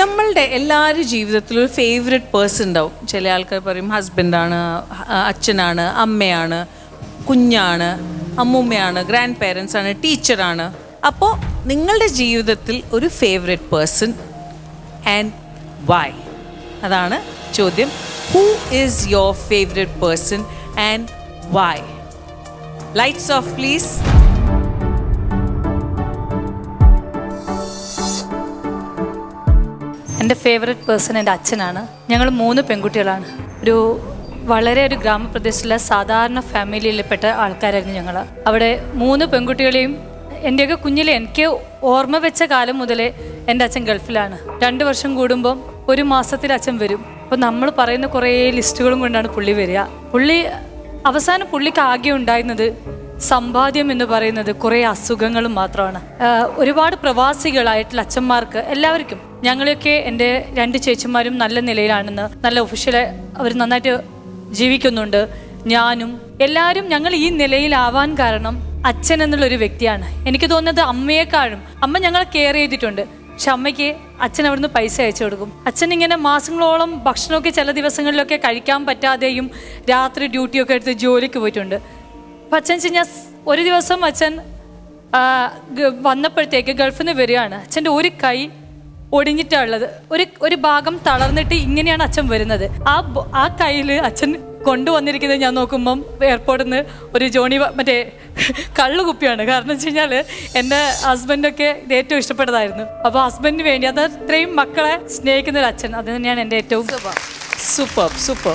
നമ്മളുടെ എല്ലാവരും ജീവിതത്തിലും ഒരു ഫേവറേറ്റ് പേഴ്സൺ ഉണ്ടാവും. ചില ആൾക്കാർ പറയും ഹസ്ബൻഡാണ്, അച്ഛനാണ്, അമ്മയാണ്, കുഞ്ഞാണ്, അമ്മൂമ്മയാണ്, ഗ്രാൻഡ് പേരൻസ് ആണ്, ടീച്ചറാണ്. അപ്പോൾ നിങ്ങളുടെ ജീവിതത്തിൽ ഒരു ഫേവറേറ്റ് പേഴ്സൺ ആൻഡ് വൈ? അതാണ് ചോദ്യം. Who is your favourite person and why? Lights off please. എൻ്റെ ഫേവറേറ്റ് പേഴ്സൺ എൻ്റെ അച്ഛനാണ്. ഞങ്ങൾ 3 പെൺകുട്ടികളാണ്. വളരെ ഒരു ഗ്രാമപ്രദേശത്തിലെ സാധാരണ ഫാമിലിയിൽപ്പെട്ട ആൾക്കാരായിരുന്നു ഞങ്ങൾ. അവിടെ 3 പെൺകുട്ടികളെയും എൻ്റെയൊക്കെ കുഞ്ഞിലെ എനിക്ക് ഓർമ്മ വെച്ച കാലം മുതലേ എൻ്റെ അച്ഛൻ ഗൾഫിലാണ്. 2 വർഷം കൂടുമ്പം 1 മാസത്തിൽ അച്ഛൻ വരും. അപ്പോൾ നമ്മൾ പറയുന്ന കുറേ ലിസ്റ്റുകളും കൊണ്ടാണ് പുള്ളി വരിക. അവസാനം പുള്ളിക്ക് ആകെ ഉണ്ടായിരുന്നത് സമ്പാദ്യം എന്ന് പറയുന്നത് കുറേ അസുഖങ്ങളും മാത്രമാണ്. ഒരുപാട് പ്രവാസികളായിട്ടുള്ള അച്ഛന്മാർക്ക് എല്ലാവർക്കും, ഞങ്ങളൊക്കെ എൻ്റെ 2 ചേച്ചിമാരും നല്ല നിലയിലാണെന്ന്, നല്ല ഒഫീഷ്യൽ അവർ നന്നായിട്ട് ജീവിക്കുന്നുണ്ട്. ഞാനും എല്ലാവരും ഞങ്ങൾ ഈ നിലയിലാവാൻ കാരണം അച്ഛൻ എന്നുള്ളൊരു വ്യക്തിയാണ്. എനിക്ക് തോന്നുന്നത് അമ്മയെക്കാളും അമ്മ ഞങ്ങളെ കെയർ ചെയ്തിട്ടുണ്ട്. പക്ഷെ അമ്മയ്ക്ക് അച്ഛൻ അവിടുന്ന് പൈസ അയച്ചു കൊടുക്കും. അച്ഛൻ ഇങ്ങനെ മാസങ്ങളോളം ഭക്ഷണമൊക്കെ ചില ദിവസങ്ങളിലൊക്കെ കഴിക്കാൻ പറ്റാതെയും രാത്രി ഡ്യൂട്ടിയൊക്കെ എടുത്ത് ജോലിക്ക് പോയിട്ടുണ്ട്. അപ്പം അച്ഛൻ വെച്ചാൽ ഒരു ദിവസം അച്ഛൻ വന്നപ്പോഴത്തേക്ക് ഗൾഫിൽ നിന്ന് വരികയാണ്. അച്ഛൻ്റെ ഒരു കൈ ഒടിഞ്ഞിട്ടുള്ളത്, ഒരു ഭാഗം തളർന്നിട്ട് ഇങ്ങനെയാണ് അച്ഛൻ വരുന്നത്. ആ കയ്യിൽ അച്ഛൻ കൊണ്ടുവന്നിരിക്കുന്നത് ഞാൻ നോക്കുമ്പം എയർപോർട്ടിൽ നിന്ന് ഒരു മറ്റേ കള്ളുകുപ്പിയാണ്. കാരണം വെച്ച് കഴിഞ്ഞാൽ എൻ്റെ ഹസ്ബൻഡൊക്കെ ഇത് ഏറ്റവും ഇഷ്ടപ്പെട്ടതായിരുന്നു. അപ്പോൾ ഹസ്ബൻഡിന് വേണ്ടി അത് ഇത്രയും മക്കളെ സ്നേഹിക്കുന്ന ഒരു അച്ഛൻ, അത് തന്നെയാണ് എൻ്റെ ഏറ്റവും സൂപ്പർ.